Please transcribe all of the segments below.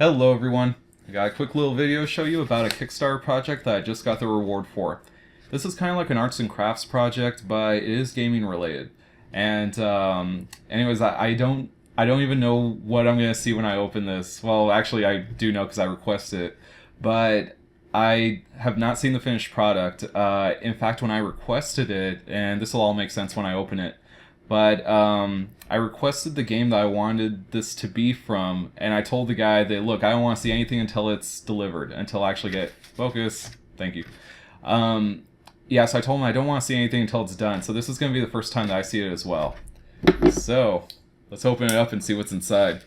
Hello everyone, I got a quick little video to show you about a Kickstarter project that I just got the reward for. This is kind of like an arts and crafts project, but it is gaming related. And anyways, I don't even know what I'm gonna see when I open this. Well, actually I do know because I requested it, but I have not seen the finished product. In fact, when I requested it, and this will all make sense when I open it, but I requested the game that I wanted this to be from, and I told the guy that, look, I don't want to see anything until it's delivered, until I actually get focus. Thank you. Yeah, so I told him I don't want to see anything until it's done. So this is going to be the first time that I see it as well. So let's open it up and see what's inside.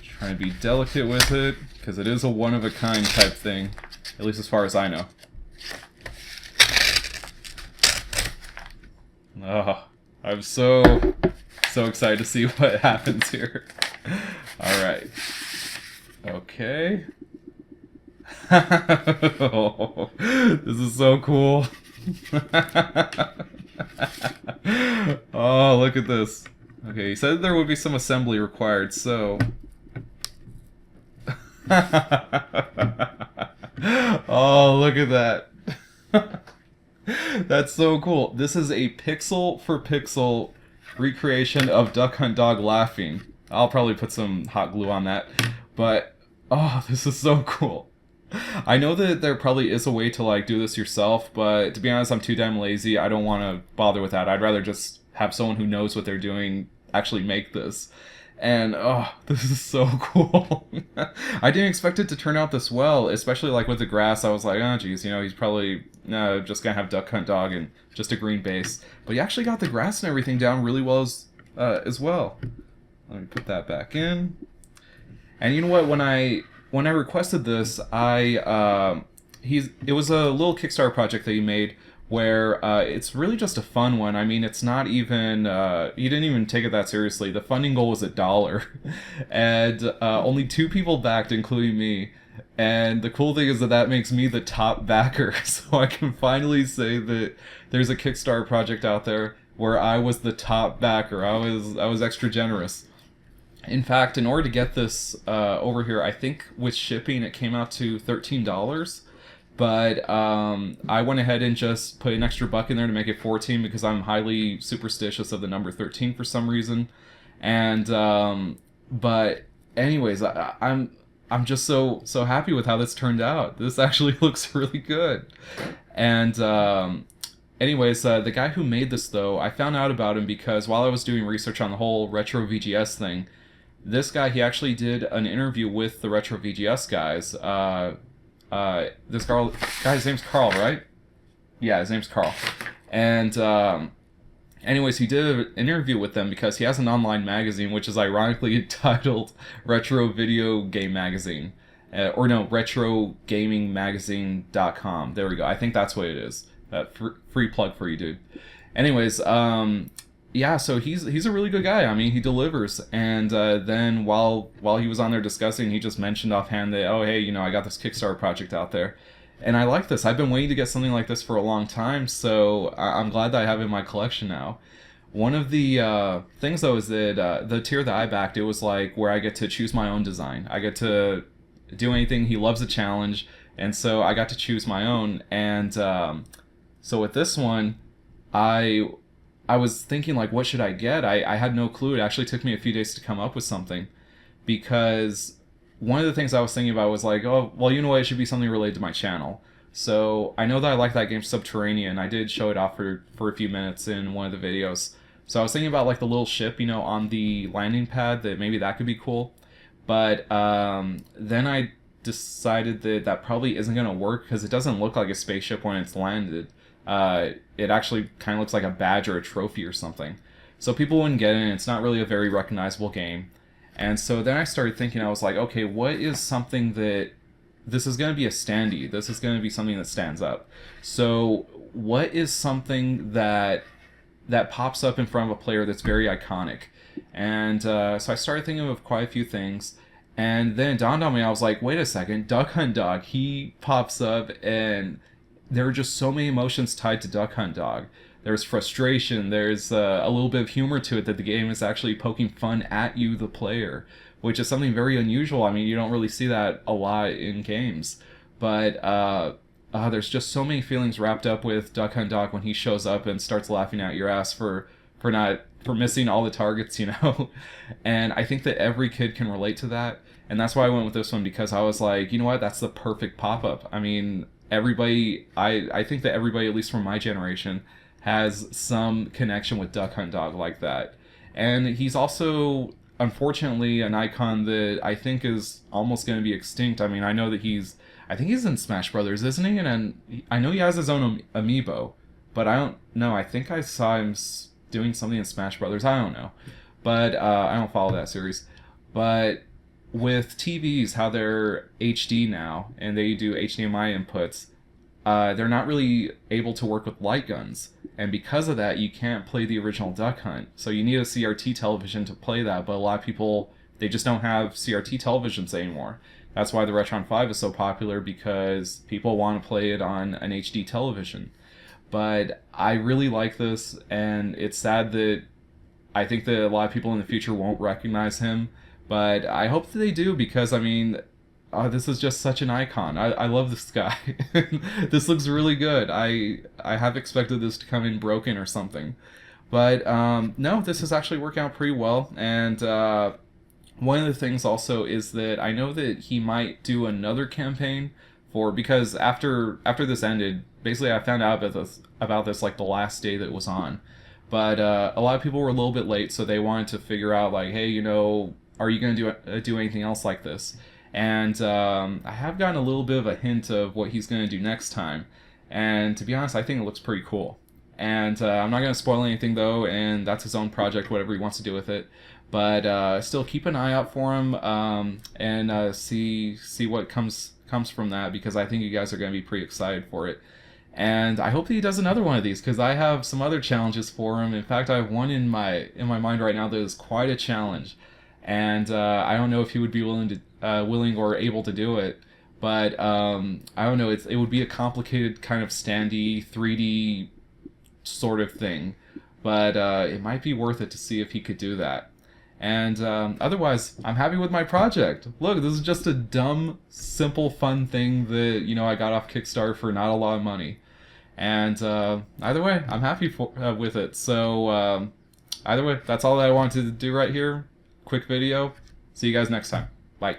Trying to be delicate with it, because it is a one-of-a-kind type thing, at least as far as I know. Oh, I'm so excited to see what happens here. Alright. Okay. Oh, this is so cool. Oh, look at this. Okay, he said there would be some assembly required, so... Oh, look at that. That's so cool. This is a pixel for pixel recreation of Duck Hunt Dog laughing. I'll probably put some hot glue on that. But, oh, this is so cool. I know that there probably is a way to like do this yourself, but to be honest, I'm too damn lazy. I don't want to bother with that. I'd rather just have someone who knows what they're doing actually make this. And, oh, this is so cool. I didn't expect it to turn out this well, especially like with the grass. I was like, oh, geez, you know, he's probably just going to have Duck Hunt Dog and just a green base. But he actually got the grass and everything down really well as well. Let me put that back in. And you know what? When I requested this, it was a little Kickstarter project that he made where it's really just a fun one. I mean, it's not even, he didn't even take it that seriously. The funding goal was $1, and only 2 people backed, including me. And the cool thing is that makes me the top backer, so I can finally say that there's a Kickstarter project out there where I was the top backer. I was extra generous. In fact, in order to get this over here, I think with shipping it came out to $13. But I went ahead and just put an extra buck in there to make it 14 because I'm highly superstitious of the number 13 for some reason. And but anyways, I'm just so happy with how this turned out. This actually looks really good. And anyways, the guy who made this though, I found out about him because while I was doing research on the whole retro VGS thing, this guy, he actually did an interview with the retro VGS guys. This guy's name's Carl, right? Yeah, his name's Carl. And anyways, he did an interview with them because he has an online magazine, which is ironically titled Retro Video Game Magazine. Or no, RetroGamingMagazine.com. There we go. I think that's what it is. Free plug for you, dude. Anyways, yeah, so he's a really good guy. I mean, he delivers. And then while he was on there discussing, he just mentioned offhand that, oh, hey, you know, I got this Kickstarter project out there. And I like this. I've been waiting to get something like this for a long time, so I'm glad that I have it in my collection now. One of the things, though, is that the tier that I backed, it was like where I get to choose my own design. I get to do anything. He loves a challenge, and so I got to choose my own. And so with this one, I was thinking, like, what should I get? I had no clue. It actually took me a few days to come up with something. Because one of the things I was thinking about was like, oh, well, you know what? It should be something related to my channel. So I know that I like that game Subterranean. I did show it off for a few minutes in one of the videos. So I was thinking about, like, the little ship, you know, on the landing pad, that maybe that could be cool. But then I decided that probably isn't going to work because it doesn't look like a spaceship when it's landed. It actually kind of looks like a badge or a trophy or something. So people wouldn't get it, and it's not really a very recognizable game. And so then I started thinking, I was like, okay, what is something that... This is going to be a standee. This is going to be something that stands out. So what is something that pops up in front of a player that's very iconic? And so I started thinking of quite a few things. And then it dawned on me, I was like, wait a second, Duck Hunt Dog, he pops up, and there are just so many emotions tied to Duck Hunt Dog. there's frustration, there's a little bit of humor to it, that the game is actually poking fun at you, the player, which is something very unusual. I mean, you don't really see that a lot in games. But there's just so many feelings wrapped up with Duck Hunt Dog when he shows up and starts laughing at your ass for missing all the targets, you know. And I think that every kid can relate to that. And that's why I went with this one, because I was like, you know what, that's the perfect pop-up. I mean, everybody, I think that everybody, at least from my generation, has some connection with Duck Hunt Dog like that. And he's also, unfortunately, an icon that I think is almost going to be extinct. I mean, I think he's in Smash Brothers, isn't he? And I know he has his own amiibo, but I don't know. I think I saw him doing something in Smash Brothers. I don't know, but I don't follow that series. But with TVs, how they're HD now and they do HDMI inputs, they're not really able to work with light guns. And because of that, you can't play the original Duck Hunt. So you need a CRT television to play that, but a lot of people, they just don't have CRT televisions anymore. That's why the Retron 5 is so popular, because people want to play it on an HD television. But I really like this, and it's sad that I think that a lot of people in the future won't recognize him. But I hope that they do, because, I mean, this is just such an icon. I love this guy. This looks really good. I have expected this to come in broken or something. But no, this is actually working out pretty well. And one of the things also is that I know that he might do another campaign because after this ended, basically I found out about this like the last day that it was on. But a lot of people were a little bit late, so they wanted to figure out, like, hey, you know, are you going to do anything else like this? And I have gotten a little bit of a hint of what he's going to do next time. And to be honest, I think it looks pretty cool. And I'm not going to spoil anything, though, and that's his own project, whatever he wants to do with it. But still, keep an eye out for him and see what comes from that, because I think you guys are going to be pretty excited for it. And I hope that he does another one of these, because I have some other challenges for him. In fact, I have one in my mind right now that is quite a challenge. And I don't know if he would be willing or able to do it, but I don't know. It would be a complicated kind of standy 3D sort of thing, but it might be worth it to see if he could do that. And otherwise, I'm happy with my project. Look, this is just a dumb, simple, fun thing that, you know, I got off Kickstarter for not a lot of money. And either way, I'm happy with it. So either way, that's all that I wanted to do right here. Quick video. See you guys next time. Bye.